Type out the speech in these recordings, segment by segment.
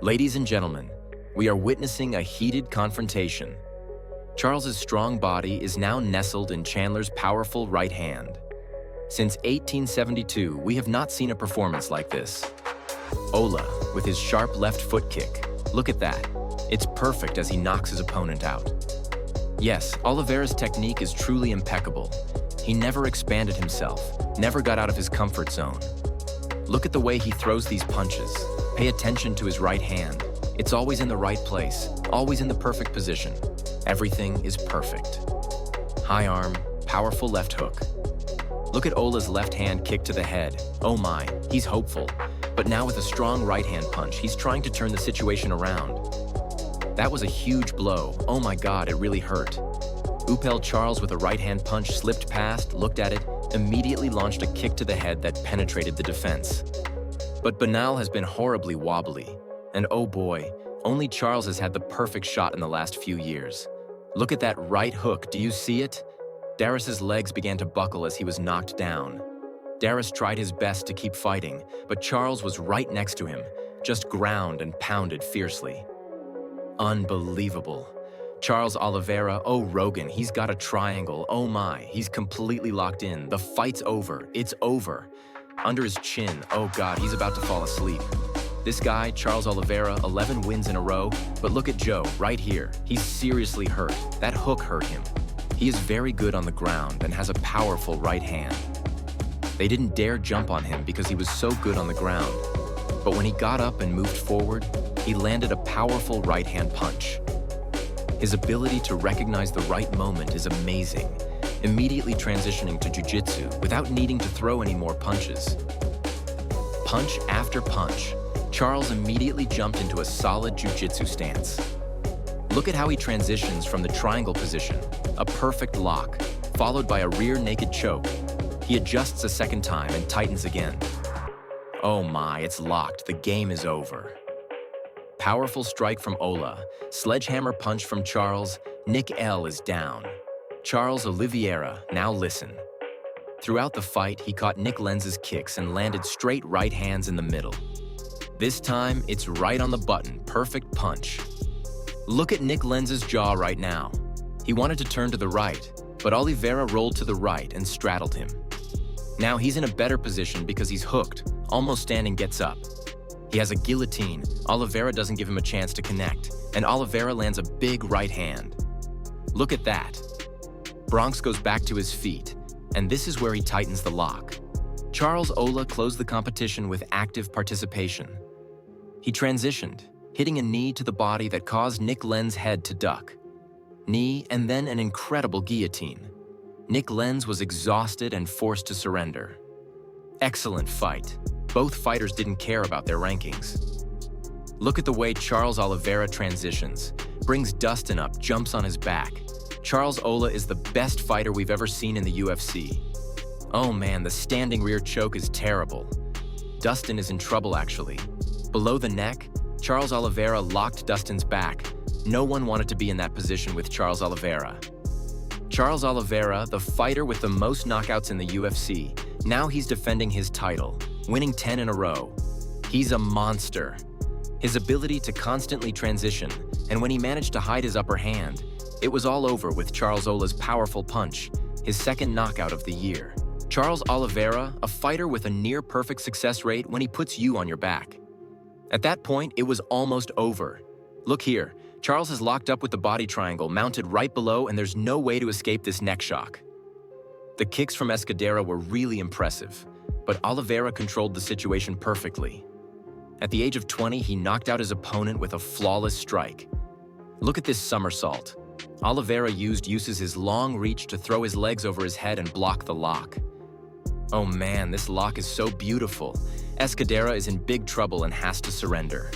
Ladies and gentlemen, we are witnessing a heated confrontation. Charles's strong body is now nestled in Chandler's powerful right hand. Since 1872, we have not seen a performance like this. Ola, with his sharp left foot kick. Look at that. It's perfect as he knocks his opponent out. Yes, Oliveira's technique is truly impeccable. He never expanded himself, never got out of his comfort zone. Look at the way he throws these punches. Pay attention to his right hand. It's always in the right place, always in the perfect position. Everything is perfect. High arm, powerful left hook. Look at Ola's left hand kick to the head. Oh my, he's hopeful. But now with a strong right hand punch, he's trying to turn the situation around. That was a huge blow. Oh my God, it really hurt. Upel Charles with a right hand punch slipped past, looked at it, immediately launched a kick to the head that penetrated the defense. But Banal has been horribly wobbly. And oh boy, only Charles has had the perfect shot in the last few years. Look at that right hook, do you see it? Darius's legs began to buckle as he was knocked down. Darius tried his best to keep fighting, but Charles was right next to him, just ground and pounded fiercely. Unbelievable. Charles Oliveira, oh Rogan, he's got a triangle, oh my, he's completely locked in. The fight's over, it's over. Under his chin, oh God, he's about to fall asleep. This guy, Charles Oliveira, 11 wins in a row, but look at Joe, right here. He's seriously hurt. That hook hurt him. He is very good on the ground and has a powerful right hand. They didn't dare jump on him because he was so good on the ground. But when he got up and moved forward, he landed a powerful right hand punch. His ability to recognize the right moment is amazing, immediately transitioning to jiu-jitsu without needing to throw any more punches. Punch after punch, Charles immediately jumped into a solid jiu-jitsu stance. Look at how he transitions from the triangle position, a perfect lock, followed by a rear naked choke. He adjusts a second time and tightens again. Oh my, it's locked, the game is over. Powerful strike from Ola, sledgehammer punch from Charles, Nick L is down. Charles Oliveira, now listen. Throughout the fight, he caught Nick Lenz's kicks and landed straight right hands in the middle. This time, it's right on the button, perfect punch. Look at Nick Lenz's jaw right now. He wanted to turn to the right, but Oliveira rolled to the right and straddled him. Now he's in a better position because he's hooked, almost standing gets up. He has a guillotine, Oliveira doesn't give him a chance to connect, and Oliveira lands a big right hand. Look at that. Bronx goes back to his feet, and this is where he tightens the lock. Charles Ola closed the competition with active participation. He transitioned, hitting a knee to the body that caused Nick Lenz's head to duck. Knee and then an incredible guillotine. Nick Lenz was exhausted and forced to surrender. Excellent fight. Both fighters didn't care about their rankings. Look at the way Charles Oliveira transitions, brings Dustin up, jumps on his back. Charles Ola is the best fighter we've ever seen in the UFC. Oh man, the standing rear choke is terrible. Dustin is in trouble actually. Below the neck, Charles Oliveira locked Dustin's back. No one wanted to be in that position with Charles Oliveira. Charles Oliveira, the fighter with the most knockouts in the UFC, now he's defending his title, winning 10 in a row. He's a monster. His ability to constantly transition, and when he managed to hide his upper hand, it was all over with Charles Ola's powerful punch, his second knockout of the year. Charles Oliveira, a fighter with a near-perfect success rate when he puts you on your back. At that point, it was almost over. Look here, Charles is locked up with the body triangle mounted right below, and there's no way to escape this neck shock. The kicks from Escudero were really impressive, but Oliveira controlled the situation perfectly. At the age of 20, he knocked out his opponent with a flawless strike. Look at this somersault. Oliveira uses his long reach to throw his legs over his head and block the lock. Oh man, this lock is so beautiful. Escudero is in big trouble and has to surrender.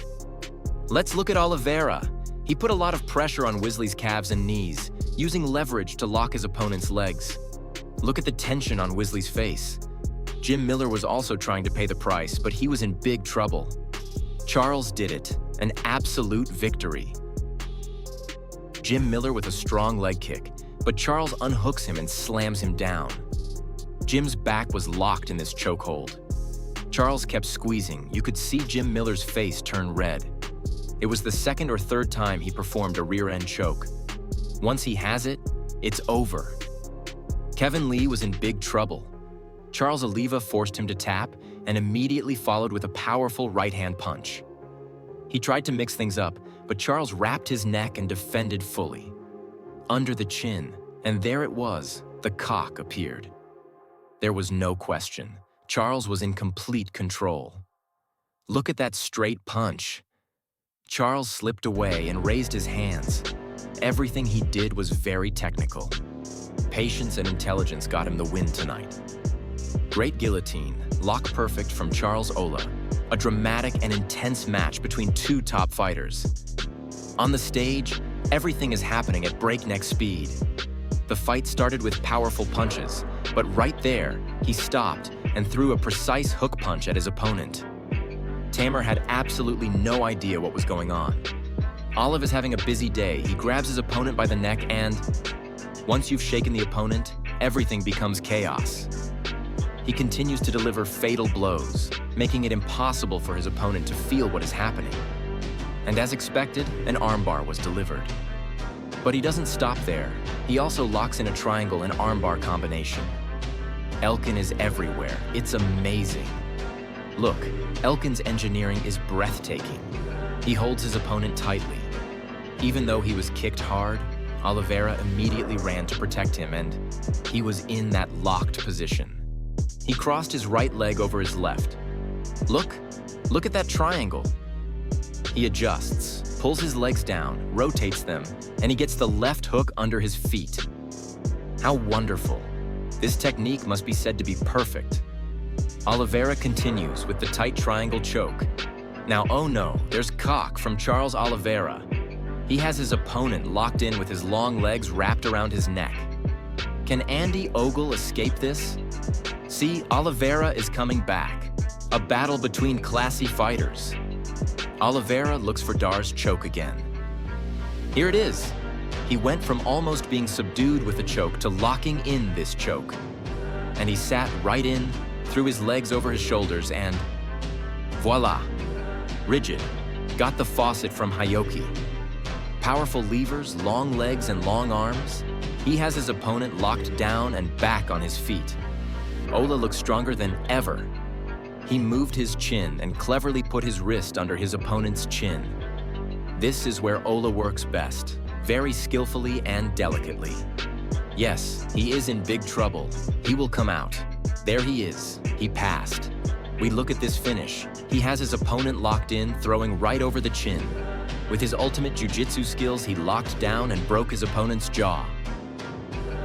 Let's look at Oliveira. He put a lot of pressure on Wesley's calves and knees, using leverage to lock his opponent's legs. Look at the tension on Wesley's face. Jim Miller was also trying to pay the price, but he was in big trouble. Charles did it, an absolute victory. Jim Miller with a strong leg kick, but Charles unhooks him and slams him down. Jim's back was locked in this chokehold. Charles kept squeezing. You could see Jim Miller's face turn red. It was the second or third time he performed a rear-end choke. Once he has it, it's over. Kevin Lee was in big trouble. Charles Oliveira forced him to tap and immediately followed with a powerful right-hand punch. He tried to mix things up, but Charles wrapped his neck and defended fully. Under the chin, and there it was, the cock appeared. There was no question. Charles was in complete control. Look at that straight punch. Charles slipped away and raised his hands. Everything he did was very technical. Patience and intelligence got him the win tonight. Great guillotine, lock perfect from Charles Ola. A dramatic and intense match between two top fighters. On the stage, everything is happening at breakneck speed. The fight started with powerful punches, but right there, he stopped and threw a precise hook punch at his opponent. Tamer had absolutely no idea what was going on. Olive is having a busy day. He grabs his opponent by the neck and, once you've shaken the opponent, everything becomes chaos. He continues to deliver fatal blows, making it impossible for his opponent to feel what is happening. And as expected, an armbar was delivered. But he doesn't stop there. He also locks in a triangle and armbar combination. Elkin is everywhere. It's amazing. Look, Elkin's engineering is breathtaking. He holds his opponent tightly. Even though he was kicked hard, Oliveira immediately ran to protect him, and he was in that locked position. He crossed his right leg over his left. Look at that triangle. He adjusts, pulls his legs down, rotates them, and he gets the left hook under his feet. How wonderful. This technique must be said to be perfect. Oliveira continues with the tight triangle choke. Now, oh no, there's cock from Charles Oliveira. He has his opponent locked in with his long legs wrapped around his neck. Can Andy Ogle escape this? See, Oliveira is coming back. A battle between classy fighters. Oliveira looks for Dar's choke again. Here it is. He went from almost being subdued with a choke to locking in this choke. And he sat right in, threw his legs over his shoulders, and voila. Rigid. Got the faucet from Hayoki. Powerful levers, long legs, and long arms. He has his opponent locked down and back on his feet. Ola looks stronger than ever. He moved his chin and cleverly put his wrist under his opponent's chin. This is where Ola works best, very skillfully and delicately. Yes, he is in big trouble. He will come out. There he is. He passed. We look at this finish. He has his opponent locked in, throwing right over the chin. With his ultimate jiu-jitsu skills, he locked down and broke his opponent's jaw.